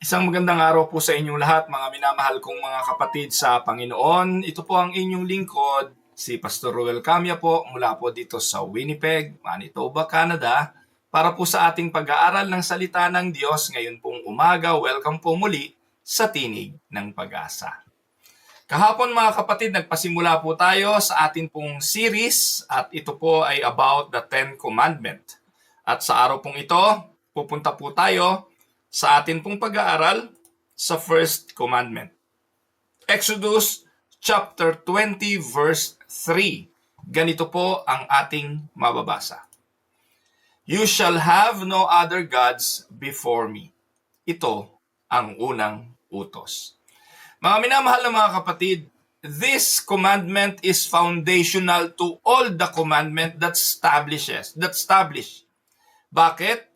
Isang magandang araw po sa inyong lahat, mga minamahal kong mga kapatid sa Panginoon. Ito po ang inyong lingkod, si Pastor Ruel Camia po, mula po dito sa Winnipeg, Manitoba, Canada, para po sa ating pag-aaral ng salita ng Diyos ngayon pong umaga. Welcome po muli sa Tinig ng Pag-asa. Kahapon mga kapatid, nagpasimula po tayo sa atin pong series at ito po ay about the Ten Commandments. At sa araw pong ito, pupunta po tayo sa atin pong pag-aaral sa first commandment. Exodus chapter 20 verse 3. Ganito po ang ating mababasa. You shall have no other gods before me. Ito ang unang utos. Mga minamahal na mga kapatid, this commandment is foundational to all the commandment that establish. Bakit?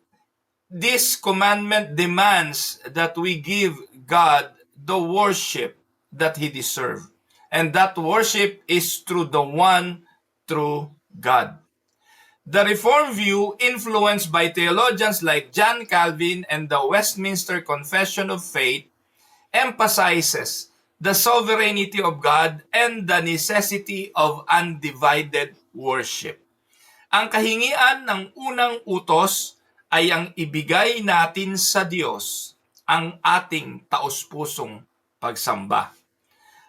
This commandment demands that we give God the worship that He deserves. And that worship is through the one true God. The Reformed view, influenced by theologians like John Calvin and the Westminster Confession of Faith, emphasizes the sovereignty of God and the necessity of undivided worship. Ang kahingian ng unang utos ay ang ibigay natin sa Diyos ang ating taos-pusong pagsamba.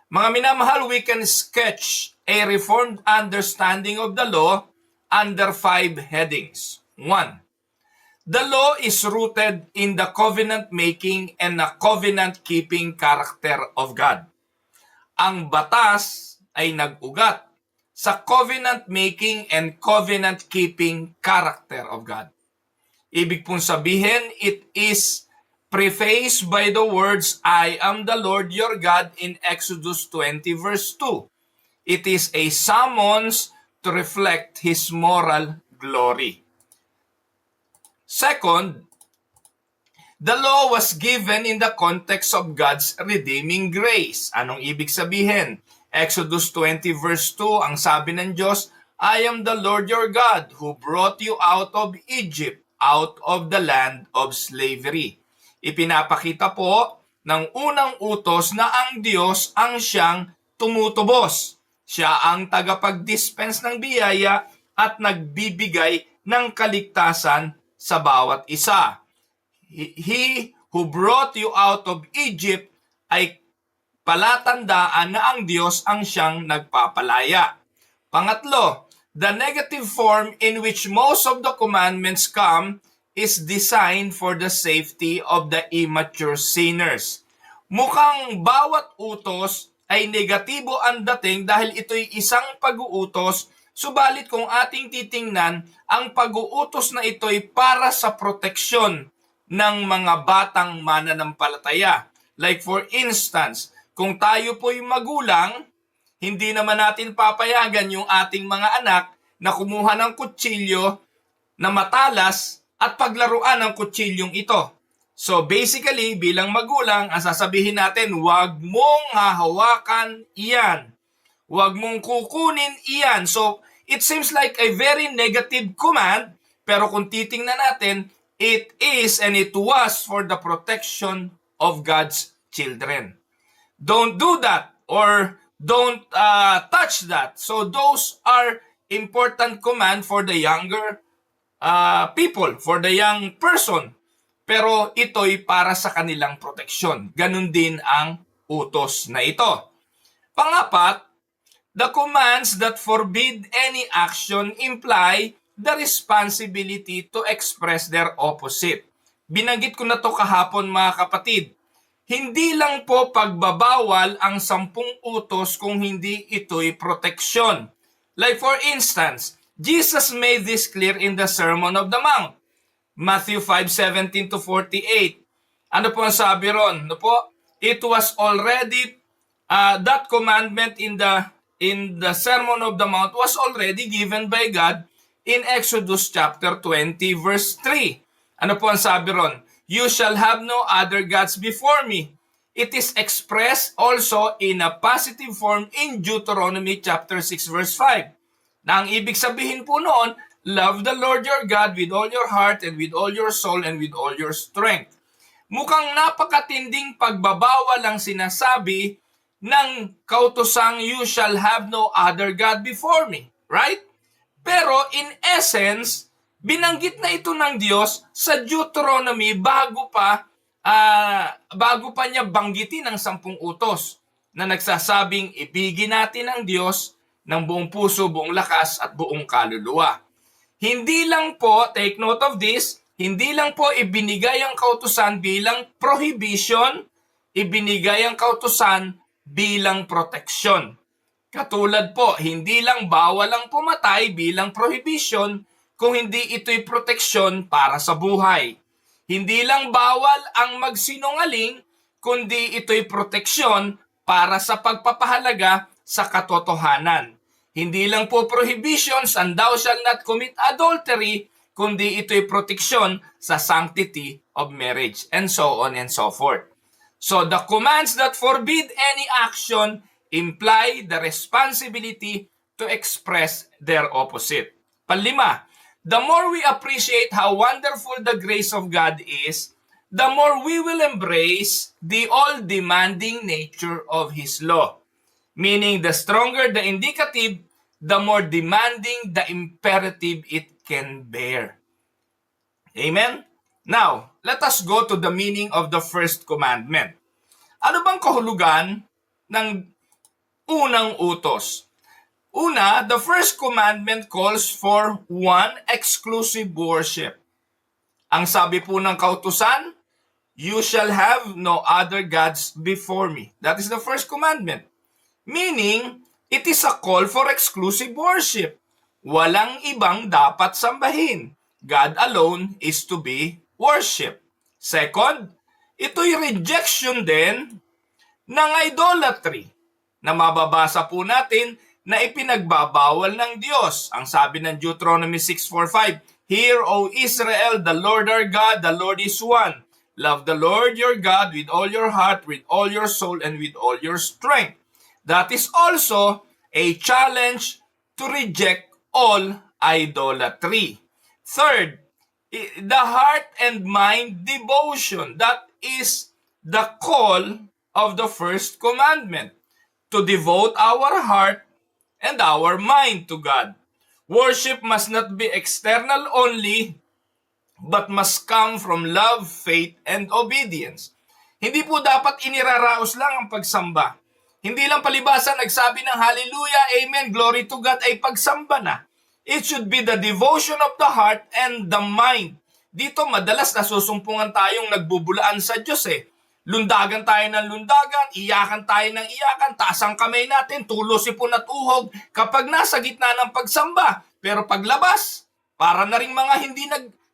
Mga minamahal, we can sketch a reformed understanding of the law under 5 headings. 1. The law is rooted in the covenant-making and the covenant-keeping character of God. Ang batas ay nag-ugat sa covenant-making and covenant-keeping character of God. Ibig pong sabihin, it is prefaced by the words, I am the Lord your God in Exodus 20 verse 2. It is a summons to reflect His moral glory. Second, the law was given in the context of God's redeeming grace. Anong ibig sabihin? Exodus 20 verse 2, ang sabi ng Diyos, I am the Lord your God who brought you out of Egypt, out of the land of slavery. Ipinapakita po ng unang utos na ang Diyos ang siyang tumutubos. Siya ang tagapag-dispense ng biyaya at nagbibigay ng kaligtasan sa bawat isa. He who brought you out of Egypt ay palatandaan na ang Diyos ang siyang nagpapalaya. Pangatlo, the negative form in which most of the commandments come is designed for the safety of the immature sinners. Mukhang bawat utos ay negatibo ang dating dahil ito'y isang pag-uutos, subalit kung ating titingnan, ang pag-uutos na ito'y para sa proteksyon ng mga batang mananampalataya. Like for instance, kung tayo po'y magulang, hindi naman natin papayagan yung ating mga anak na kumuha ng kutsilyo na matalas at paglaruan ng kutsilyong ito. So basically, bilang magulang, ang sasabihin natin, huwag mong hahawakan iyan. Huwag mong kukunin iyan. So it seems like a very negative command, pero kung titingnan natin, it is and it was for the protection of God's children. Don't do that or don't touch that. So those are important command for the younger people, for the young person. Pero ito'y para sa kanilang proteksyon. Ganun din ang utos na ito. Pangapat, the commands that forbid any action imply the responsibility to express their opposite. Binanggit ko na to kahapon mga kapatid. Hindi lang po pagbabawal ang 10 utos kung hindi ito'y proteksyon. Like for instance, Jesus made this clear in the Sermon of the Mount. Matthew 5:17-48. Ano po ang sabi ron? Ano po? It was already, that commandment in the Sermon of the Mount was already given by God in Exodus chapter 20 verse 3. Ano po ang sabi ron? You shall have no other gods before me. It is expressed also in a positive form in Deuteronomy chapter 6 verse 5. Na ang ibig sabihin po noon, love the Lord your God with all your heart and with all your soul and with all your strength. mukhang napakatinding pagbabawal ang sinasabi ng kautosang you shall have no other God before me. Right? Pero in essence, binanggit na ito ng Diyos sa Deuteronomy bago pa niya banggitin ang 10 utos na nagsasabing ibigin natin ang Diyos ng buong puso, buong lakas at buong kaluluwa. Hindi lang po, take note of this, hindi lang po ibinigay ang kautusan bilang prohibition, ibinigay ang kautusan bilang proteksyon. Katulad po, hindi lang bawal ang pumatay bilang prohibition, kung hindi ito'y proteksyon para sa buhay. Hindi lang bawal ang magsinungaling, kundi ito'y proteksyon para sa pagpapahalaga sa katotohanan. Hindi lang po prohibitions and thou shalt not commit adultery, kundi ito'y proteksyon sa sanctity of marriage, and so on and so forth. So the commands that forbid any action imply the responsibility to express their opposite. Panlima, the more we appreciate how wonderful the grace of God is, the more we will embrace the all-demanding nature of His law. Meaning, the stronger the indicative, the more demanding the imperative it can bear. Amen? Now, let us go to the meaning of the first commandment. Ano bang kahulugan ng unang utos? Una, the first commandment calls for one exclusive worship. Ang sabi po ng kautusan, you shall have no other gods before me. That is the first commandment. Meaning, it is a call for exclusive worship. Walang ibang dapat sambahin. God alone is to be worshipped. Second, ito'y rejection din ng idolatry na mababasa po natin na ipinagbabawal ng Diyos. Ang sabi ng Deuteronomy 6:4-5, Hear, O Israel, the Lord our God, the Lord is one. Love the Lord your God with all your heart, with all your soul, and with all your strength. That is also a challenge to reject all idolatry. Third, the heart and mind devotion. That is the call of the first commandment, to devote our heart and our mind to God. Worship must not be external only, but must come from love, faith, and obedience. Hindi po dapat iniraraos lang ang pagsamba. Hindi lang palibasa nagsabi ng hallelujah, amen, glory to God ay pagsamba na. It should be the devotion of the heart and the mind. Dito madalas nasusumpungan tayong nagbubulaan sa Diyos Lundagan tayo ng lundagan, iyakan tayo ng iyakan, taas ang kamay natin, tulo sipon at uhog kapag nasa gitna ng pagsamba. Pero paglabas, para na rin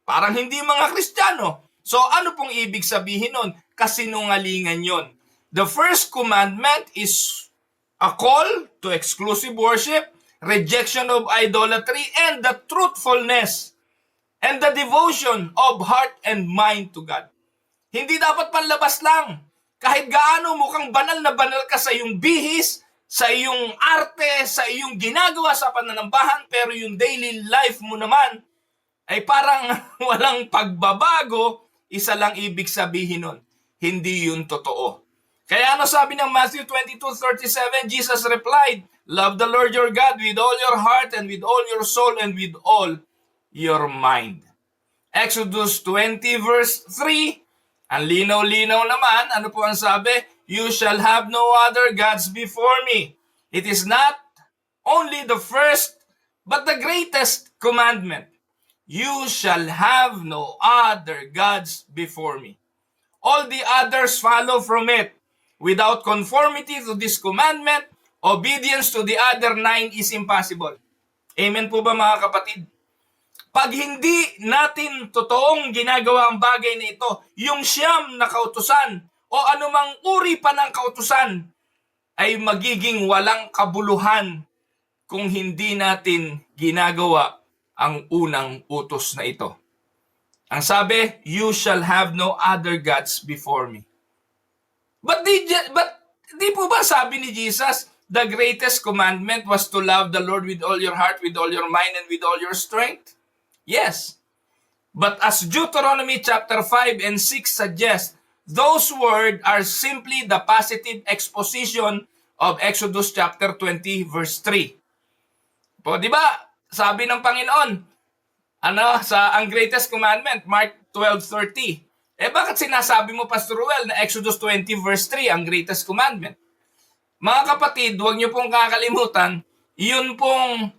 parang hindi mga Kristiyano. So ano pong ibig sabihin nun? Kasinungalingan yon. The first commandment is a call to exclusive worship, rejection of idolatry, and the truthfulness and the devotion of heart and mind to God. Hindi dapat panlabas lang. Kahit gaano mukhang banal na banal ka sa iyong bihis, sa iyong arte, sa iyong ginagawa sa pananambahan, pero yung daily life mo naman ay parang walang pagbabago, isa lang ibig sabihin nun. Hindi yun totoo. Kaya ano sabi ng Matthew 22:37, Jesus replied, Love the Lord your God with all your heart and with all your soul and with all your mind. Exodus 20 verse 3, ang linaw-linaw naman, ano po ang sabi? You shall have no other gods before me. It is not only the first, but the greatest commandment. You shall have no other gods before me. All the others follow from it. Without conformity to this commandment, obedience to the other 9 is impossible. Amen po ba mga kapatid? Pag hindi natin totoong ginagawa ang bagay na ito, yung siyam na kautusan o anumang uri pa ng kautusan ay magiging walang kabuluhan kung hindi natin ginagawa ang unang utos na ito. Ang sabi, you shall have no other gods before me. But di po ba sabi ni Jesus, the greatest commandment was to love the Lord with all your heart, with all your mind, and with all your strength? Yes. But as Deuteronomy chapter 5 and 6 suggest, those words are simply the positive exposition of Exodus chapter 20 verse 3. Po, di ba? Sabi ng Panginoon, sa ang greatest commandment, Mark 12:30. Bakit sinasabi mo, Pastor Ruel, na Exodus 20 verse 3 ang greatest commandment? Mga kapatid, huwag niyo pong kakalimutan, yun pong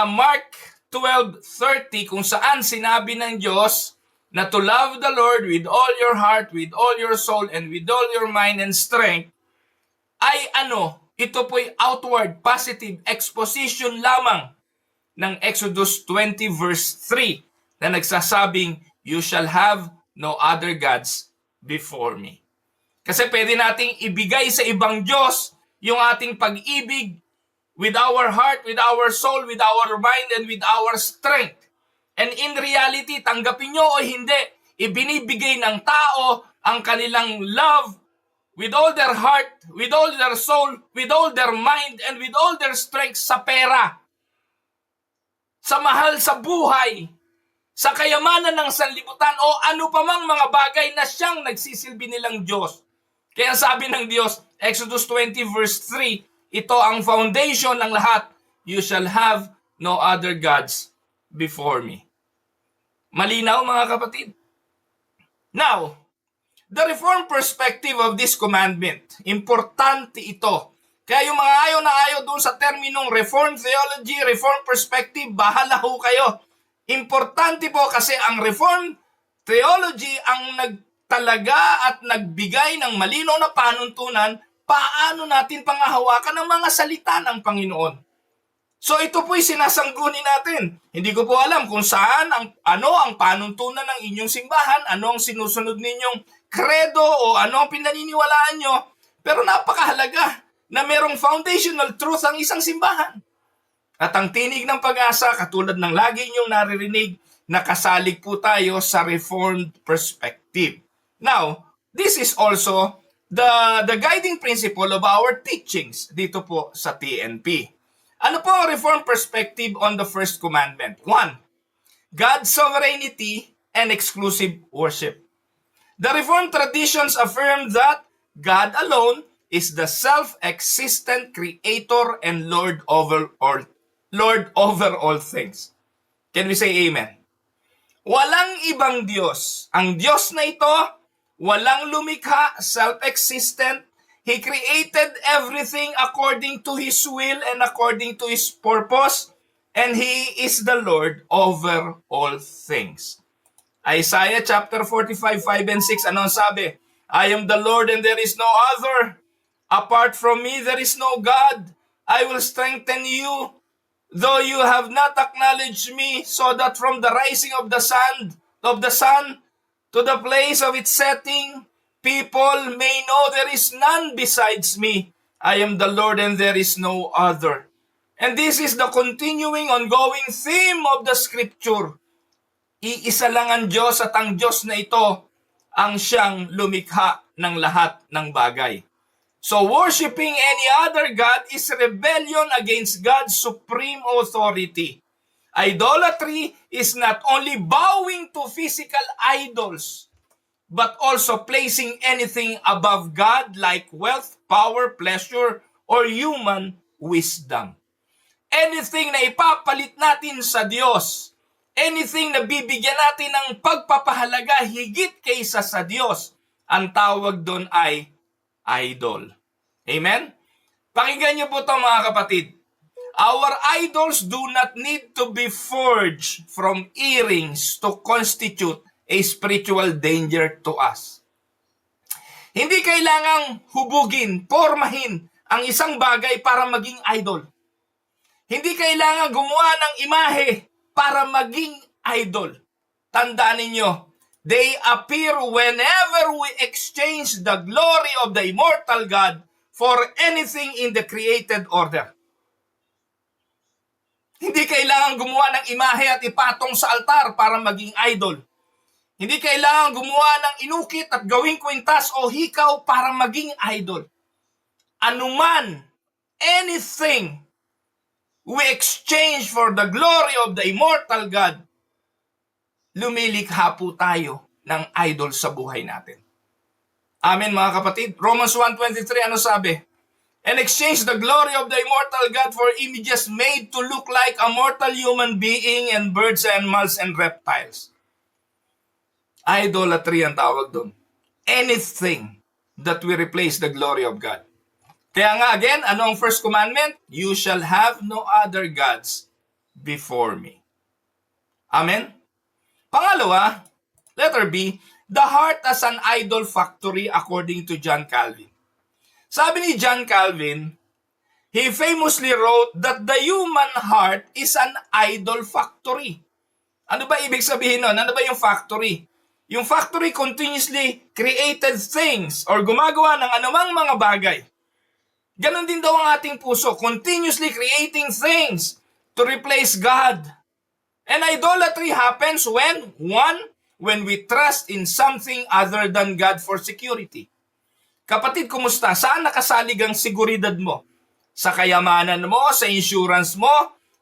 Mark 12:30 kung saan sinabi ng Diyos na to love the Lord with all your heart, with all your soul, and with all your mind and strength, ay ito po'y outward positive exposition lamang ng Exodus 20 verse 3 na nagsasabing, you shall have no other gods before me. Kasi pwede nating ibigay sa ibang Diyos yung ating pag-ibig with our heart, with our soul, with our mind, and with our strength. And in reality, tanggapin nyo o hindi, ibinibigay ng tao ang kanilang love with all their heart, with all their soul, with all their mind, and with all their strength sa pera, sa mahal sa buhay, sa kayamanan ng sanlibutan, o ano pa mang mga bagay na siyang nagsisilbi nilang Diyos. Kaya sabi ng Diyos, Exodus 20 verse 3, ito ang foundation ng lahat. You shall have no other gods before me. Malinaw, mga kapatid? Now, the Reformed perspective of this commandment, importante ito. Kaya yung mga ayaw na ayaw doon sa terminong Reformed theology, Reformed perspective, bahala ho kayo. Importante po kasi ang Reformed theology ang nagtalaga at nagbigay ng malinaw na panuntunan paano natin pangahawakan ang mga salita ng Panginoon. So ito po'y sinasangguni natin. Hindi ko po alam kung saan, ano ang panuntunan ng inyong simbahan, ano ang sinusunod ninyong kredo o ano ang pinaniniwalaan nyo. Pero napakahalaga na merong foundational truth ang isang simbahan. At ang tinig ng pag-asa, katulad ng lagi inyong naririnig, nakasalig po tayo sa Reformed perspective. Now, this is also the guiding principle of our teachings dito po sa TNP. Ano po ang Reformed perspective on the first commandment? 1. God's sovereignty and exclusive worship. The Reformed traditions affirm that God alone is the self-existent creator and Lord over all things. Can we say amen? Walang ibang Diyos. Ang Diyos na ito, walang lumikha, self-existent. He created everything according to His will and according to His purpose, and He is the Lord over all things. Isaiah chapter 45, 5 and 6, ano ang sabi? I am the Lord and there is no other. Apart from me, there is no God. I will strengthen you, though you have not acknowledged me, so that from the rising of the sun to the place of its setting, people may know there is none besides me. I am the Lord and there is no other. And this is the continuing, ongoing theme of the scripture. Iisa lang ang Diyos at ang Diyos na ito ang siyang lumikha ng lahat ng bagay. So worshiping any other God is rebellion against God's supreme authority. Idolatry is not only bowing to physical idols, but also placing anything above God like wealth, power, pleasure, or human wisdom. Anything na ipapalit natin sa Diyos, anything na bibigyan natin ng pagpapahalaga higit kaysa sa Diyos, ang tawag doon ay idol. Amen? Pakinggan niyo po ito, mga kapatid. Our idols do not need to be forged from earrings to constitute a spiritual danger to us. Hindi kailangang hubugin, pormahin ang isang bagay para maging idol. Hindi kailangan gumawa ng imahe para maging idol. Tandaan ninyo, they appear whenever we exchange the glory of the immortal God for anything in the created order. Hindi kailangan gumawa ng imahe at ipatong sa altar para maging idol. Hindi kailangan gumawa ng inukit at gawing kwintas o hikaw para maging idol. Anuman, anything we exchange for the glory of the immortal God, lumilikha po tayo ng idol sa buhay natin. Amen mga kapatid. Romans 1:23, ano sabi? And exchange the glory of the immortal God for images made to look like a mortal human being and birds, animals, and reptiles. Idolatry ang tawag doon. Anything that will replace the glory of God. Kaya nga again, ano ang first commandment? You shall have no other gods before me. Amen? Pangalawa, letter B, the heart as an idol factory according to John Calvin. Sabi ni John Calvin, he famously wrote that the human heart is an idol factory. Ano ba ibig sabihin nun? Ano ba yung factory? Yung factory continuously created things or gumagawa ng anumang mga bagay. Ganon din daw ang ating puso, continuously creating things to replace God. And idolatry happens when, one, when we trust in something other than God for security. Kapatid, kumusta? Saan nakasalig ang seguridad mo? Sa kayamanan mo, sa insurance mo,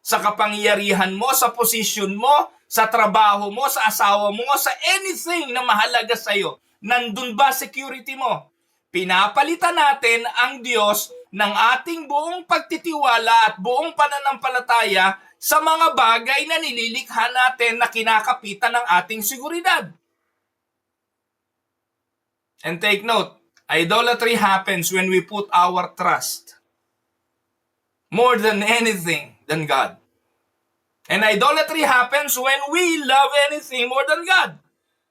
sa kapangyarihan mo, sa posisyon mo, sa trabaho mo, sa asawa mo, sa anything na mahalaga sa'yo. Nandun ba security mo? Pinapalitan natin ang Diyos ng ating buong pagtitiwala at buong pananampalataya sa mga bagay na nililikha natin na kinakapitan ng ating seguridad. And take note, idolatry happens when we put our trust more than anything than God. And idolatry happens when we love anything more than God.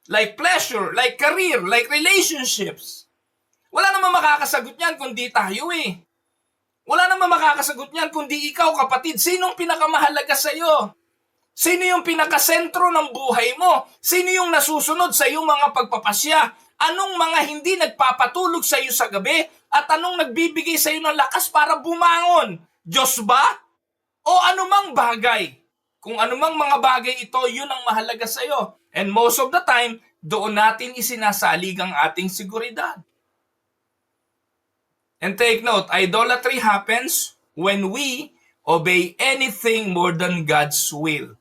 Like pleasure, like career, like relationships. Wala namang makakasagot niyan kundi tayo eh. Wala namang makakasagot niyan kundi ikaw, kapatid. Sinong pinakamahalaga sa iyo? Sino yung pinakasentro ng buhay mo? Sino yung nasusunod sa iyong mga pagpapasya? Anong mga hindi nagpapatulog sa iyo sa gabi? At anong nagbibigay sa iyo ng lakas para bumangon? Diyos ba? O anumang bagay? Kung anumang mga bagay ito, yun ang mahalaga sa iyo. And most of the time, doon natin isinasalig ang ating seguridad. And take note, idolatry happens when we obey anything more than God's will.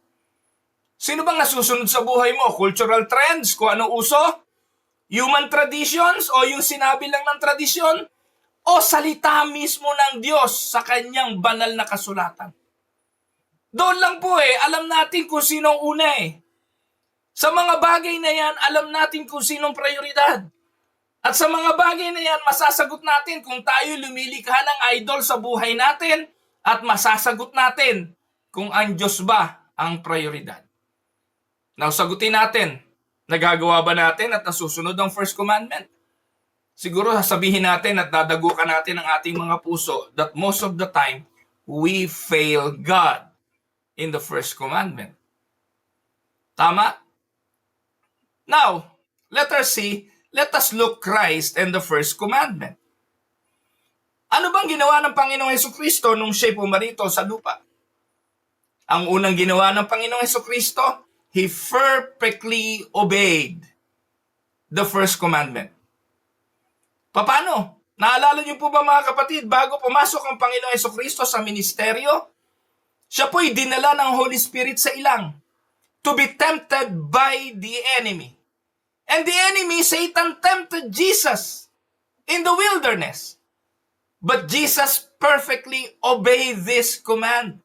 Sino bang nasusunod sa buhay mo? Cultural trends? Kung ano uso? Human traditions? O yung sinabi lang ng tradisyon? O salita mismo ng Diyos sa kanyang banal na kasulatan? Doon lang po alam natin kung sino ang una Sa mga bagay na yan, alam natin kung sinong prioridad. At sa mga bagay na yan, masasagot natin kung tayo lumilikha ng idol sa buhay natin at masasagot natin kung ang Diyos ba ang prioridad. Now, sagutin natin, nagagawa ba natin at nasusunod ang first commandment? Siguro sasabihin natin at dadagukan natin ang ating mga puso that most of the time, we fail God in the first commandment. Tama? Now, letter C, let us look Christ and the first commandment. Ano bang ginawa ng Panginoong Hesukristo nung siya'y pumarito sa lupa? Ang unang ginawa ng Panginoong Hesukristo, He perfectly obeyed the first commandment. Paano? Naalala niyo po ba mga kapatid, bago pumasok ang Panginoong Hesukristo sa ministeryo, siya po'y dinala ng Holy Spirit sa ilang to be tempted by the enemy. And the enemy, Satan, tempted Jesus in the wilderness. But Jesus perfectly obeyed this command.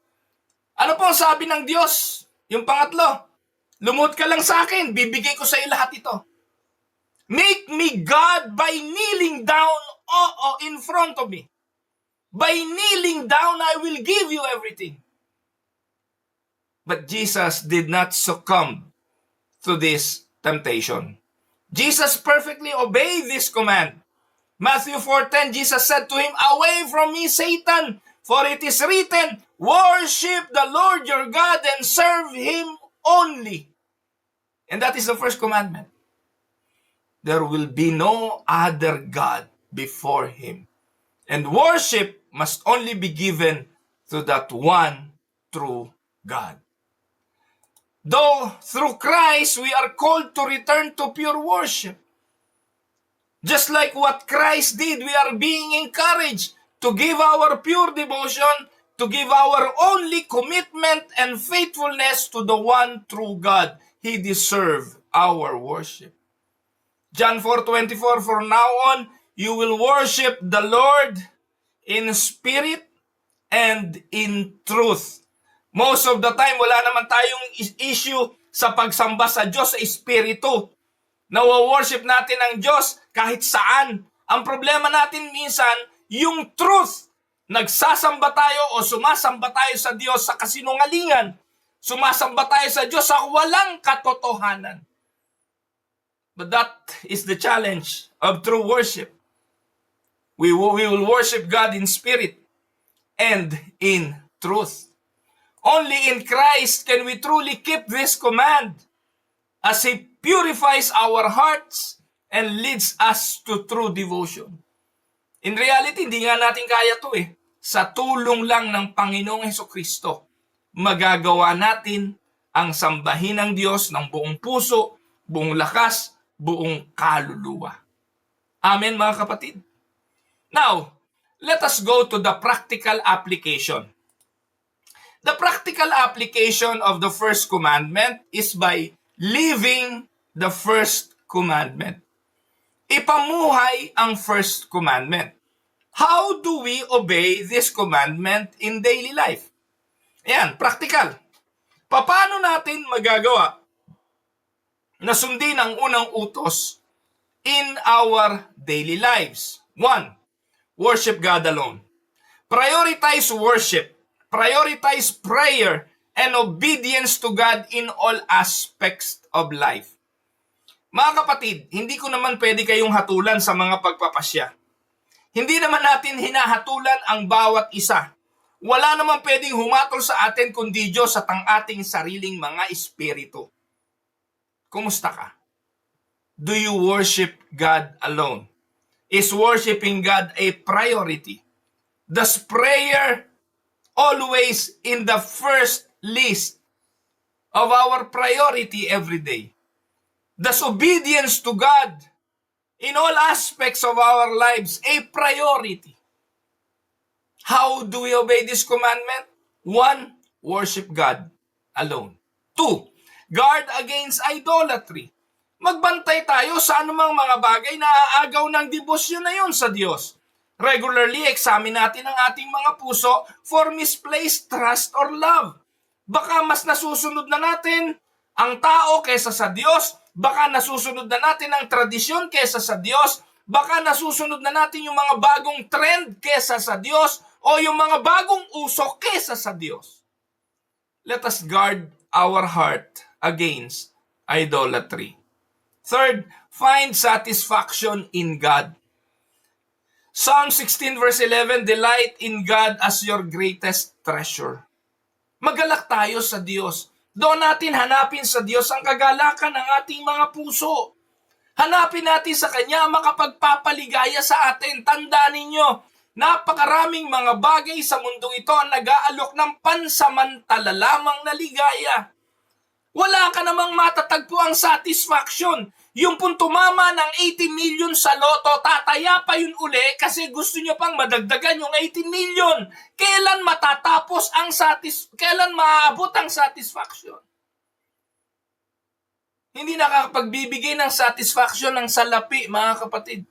Ano po sabi ng Diyos? Yung pangatlo, lumuhod ka lang sa akin, bibigay ko sa iyo lahat ito. Make me God by kneeling down in front of me. By kneeling down, I will give you everything. But Jesus did not succumb to this temptation. Jesus perfectly obeyed this command. Matthew 4:10, Jesus said to him, "Away from me, Satan, for it is written, worship the Lord your God and serve Him only." And that is the first commandment. There will be no other God before Him. And worship must only be given to that one true God. Though through Christ we are called to return to pure worship. Just like what Christ did, we are being encouraged to give our pure devotion, to give our only commitment and faithfulness to the one true God. He deserves our worship. John 4:24, "For now on, you will worship the Lord in spirit and in truth." Most of the time, wala naman tayong issue sa pagsamba sa Diyos sa Espiritu. Nawa-worship natin ang Diyos kahit saan. Ang problema natin minsan, yung truth. Nagsasamba tayo o sumasamba tayo sa Diyos sa kasinungalingan. Sumasamba tayo sa Diyos sa walang katotohanan. But that is the challenge of true worship. We will worship God in spirit and in truth. Only in Christ can we truly keep this command as He purifies our hearts and leads us to true devotion. In reality, hindi nga natin kaya to eh. Sa tulong lang ng Panginoong Hesukristo, magagawa natin ang sambahin ng Diyos ng buong puso, buong lakas, buong kaluluwa. Amen, mga kapatid. Now, let us go to the practical application. The practical application of the first commandment is by living the first commandment. Ipamuhay ang first commandment. How do we obey this commandment in daily life? Ayan, practical. Paano natin magagawa na sundin ang unang utos in our daily lives? 1. Worship God alone. Prioritize worship. Prioritize prayer and obedience to God in all aspects of life. Mga kapatid, hindi ko naman pwede kayong hatulan sa mga pagpapasya. Hindi naman natin hinahatulan ang bawat isa. Wala naman pwedeng humatol sa atin kundi Diyos at ang ating sariling mga espiritu. Kumusta ka? Do you worship God alone? Is worshiping God a priority? Does prayer always in the first list of our priority every day? Does obedience to God in all aspects of our lives a priority? How do we obey this commandment? 1. Worship God alone. 2. Guard against idolatry. Magbantay tayo sa anumang mga bagay na aagaw ng debosyon na yun sa Diyos. Regularly, examine natin ang ating mga puso for misplaced trust or love. Baka mas nasusunod na natin ang tao kaysa sa Diyos. Baka nasusunod na natin ang tradisyon kaysa sa Diyos. Baka nasusunod na natin yung mga bagong trend kaysa sa Diyos o yung mga bagong uso kaysa sa Diyos. Let us guard our heart against idolatry. 3. Find satisfaction in God. Psalm 16 verse 11, "Delight in God as your greatest treasure." Magalak tayo sa Diyos. Doon natin hanapin sa Diyos ang kagalakan ng ating mga puso. Hanapin natin sa Kanya ang makapagpapaligaya sa atin. Tandaan ninyo, napakaraming mga bagay sa mundong ito ang nag-aalok ng pansamantala lamang na ligaya. Wala ka namang matatagpo ang satisfaction. Yung pong tumama ng 80 million sa loto, tataya pa yun uli kasi gusto nyo pang madagdagan yung 80 million. Kailan matatapos ang kailan maaabot ang satisfaction? Hindi nakakapagbibigay ng satisfaction ng salapi, mga kapatid.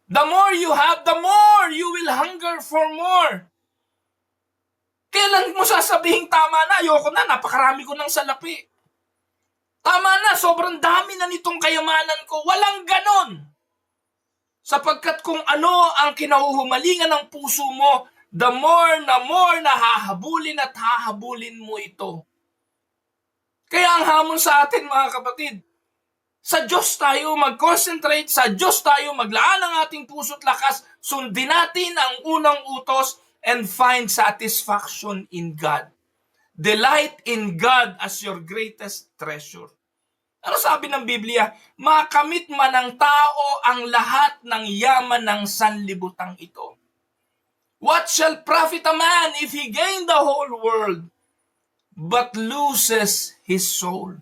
The more you have, the more you will hunger for more. Kailan mo sasabihin, tama na, ayoko na, napakarami ko ng salapi. Tama na, sobrang dami na nitong kayamanan ko. Walang ganon. Sapagkat kung ano ang kinahuhumalingan ng puso mo, the more na hahabulin at hahabulin mo ito. Kaya ang hamon sa atin, mga kapatid, sa Diyos tayo mag-concentrate, sa Diyos tayo maglaan ng ating puso't lakas, sundin natin ang unang utos and find satisfaction in God. Delight in God as your greatest treasure. Ano sabi ng Biblia? Makamit man ng tao ang lahat ng yaman ng sanlibutang ito. What shall profit a man if he gain the whole world but loses his soul?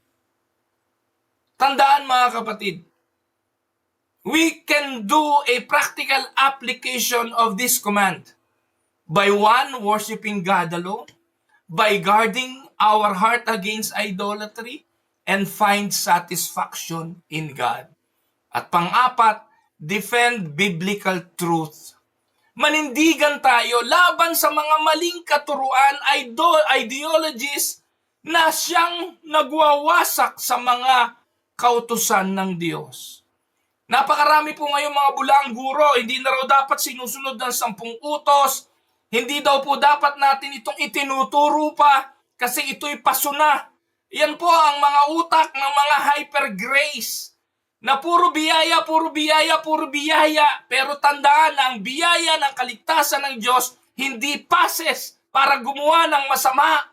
Tandaan, mga kapatid, we can do a practical application of this command by 1, worshiping God alone, by guarding our heart against idolatry, and find satisfaction in God. At pang-apat, defend biblical truth. Manindigan tayo laban sa mga maling katuruan, ideologies na siyang nagwawasak sa mga kautusan ng Diyos. Napakarami po ngayon mga bulaang guro, hindi na raw dapat sinusunod ng 10 utos, hindi daw po dapat natin itong itinuturo pa kasi ito'y paso na. Yan po ang mga utak ng mga hyper grace na puro biyaya, puro biyaya, puro biyaya. Pero tandaan na ang biyaya ng kaligtasan ng Diyos hindi pases para gumawa ng masama.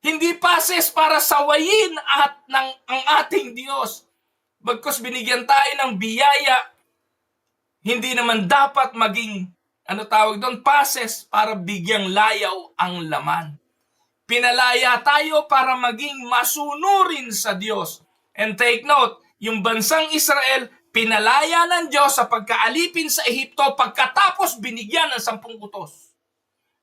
Hindi pases para sawayin ang ating Diyos. Bagkus binigyan tayo ng biyaya, hindi naman dapat maging pases para bigyang layaw ang laman. Pinalaya tayo para maging masunurin sa Diyos. And take note, yung bansang Israel, pinalaya ng Diyos sa pagkaalipin sa Ehipto pagkatapos binigyan ng 10 utos.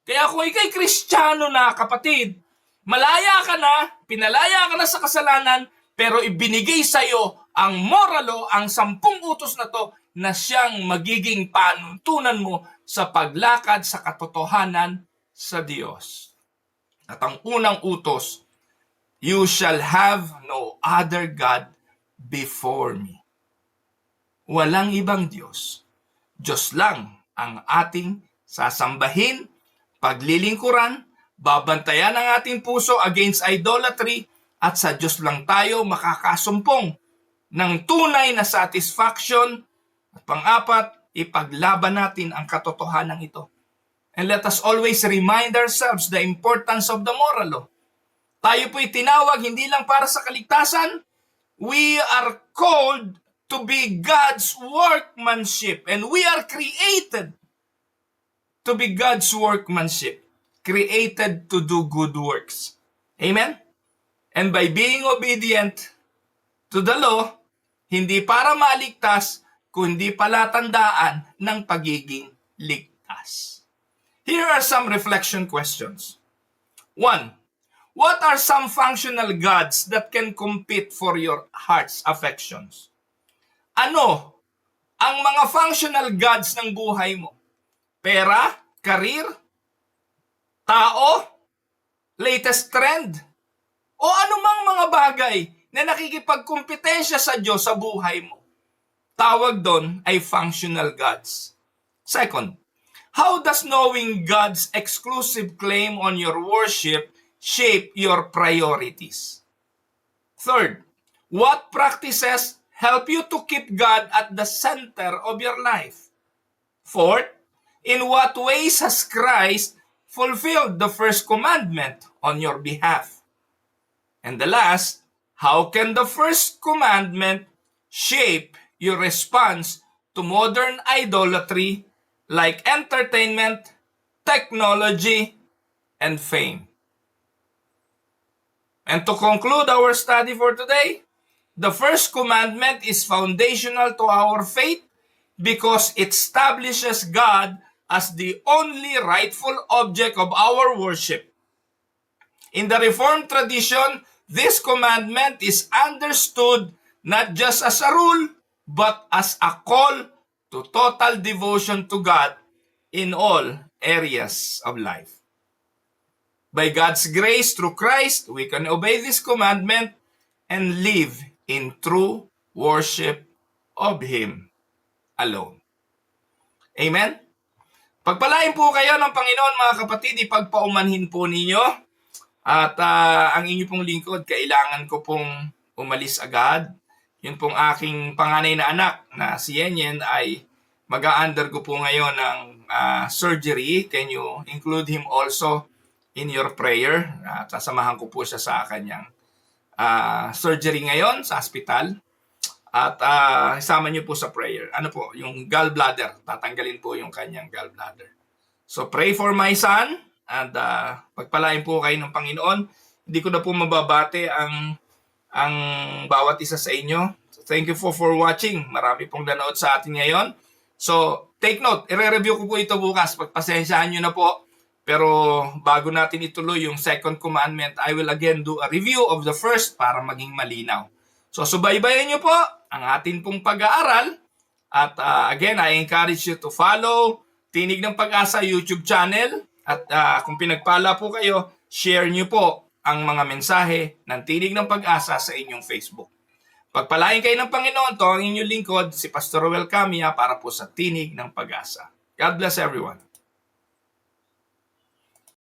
Kaya kung ikay Kristiyano na kapatid, malaya ka na, pinalaya ka na sa kasalanan, pero ibinigay sa iyo ang moralo, ang 10 utos na to, na siyang magiging panuntunan mo sa paglakad sa katotohanan sa Diyos. At ang unang utos, you shall have no other God before me. Walang ibang Diyos. Diyos lang ang ating sasambahin, paglilingkuran, babantayan ang ating puso against idolatry, at sa Diyos lang tayo makakasumpong ng tunay na satisfaction. At pang-apat, ipaglaban natin ang katotohanan ito. And let us always remind ourselves the importance of the moral law. Tayo po'y tinawag hindi lang para sa kaligtasan. We are called to be God's workmanship. And we are created to be God's workmanship. Created to do good works. Amen? And by being obedient to the law, hindi para maligtas, kundi palatandaan ng pagiging ligtas. Here are some reflection questions. 1. What are some functional gods that can compete for your heart's affections? Ano ang mga functional gods ng buhay mo? Pera? Career? Tao? Latest trend? O anumang mga bagay na nakikipagkumpetensya sa Diyos sa buhay mo? Tawag doon ay functional gods. Second, how does knowing God's exclusive claim on your worship shape your priorities? Third, what practices help you to keep God at the center of your life? Fourth, in what ways has Christ fulfilled the first commandment on your behalf? And the last, how can the first commandment shape your response to modern idolatry like entertainment, technology, and fame? And to conclude our study for today, the first commandment is foundational to our faith because it establishes God as the only rightful object of our worship. In the Reformed tradition, this commandment is understood not just as a rule, but as a call to total devotion to God in all areas of life. By God's grace through Christ, we can obey this commandment and live in true worship of Him alone. Amen? Pagpalain po kayo ng Panginoon mga kapatid, ipagpaumanhin po ninyo. At ang inyo pong lingkod, kailangan ko pong umalis agad. Yun pong aking panganay na anak na si Yenyen ay mag-a-undergo po ngayon ng surgery. Can you include him also in your prayer? Sasamahan ko po siya sa kanyang surgery ngayon sa hospital. At isama niyo po sa prayer. Ano po? Yung gallbladder. Tatanggalin po yung kanyang gallbladder. So pray for my son. And pagpalain po kayo ng Panginoon. Hindi ko na po mababate ang bawat isa sa inyo. So, thank you for watching. Marami pong nanood sa atin ngayon. So, take note. I-review ko po ito bukas. Pagpasensyahan nyo na po. Pero bago natin ituloy yung second commandment, I will again do a review of the first para maging malinaw. So subaybayan niyo po ang atin pong pag-aaral. At again, I encourage you to follow Tinig ng Pag-asa YouTube channel. At kung pinagpala po kayo, share niyo po ang mga mensahe ng Tinig ng Pag-asa sa inyong Facebook. Pagpalain kayo ng Panginoon, to ang inyong lingkod, si Pastor Roel Camia para po sa Tinig ng Pag-asa. God bless everyone.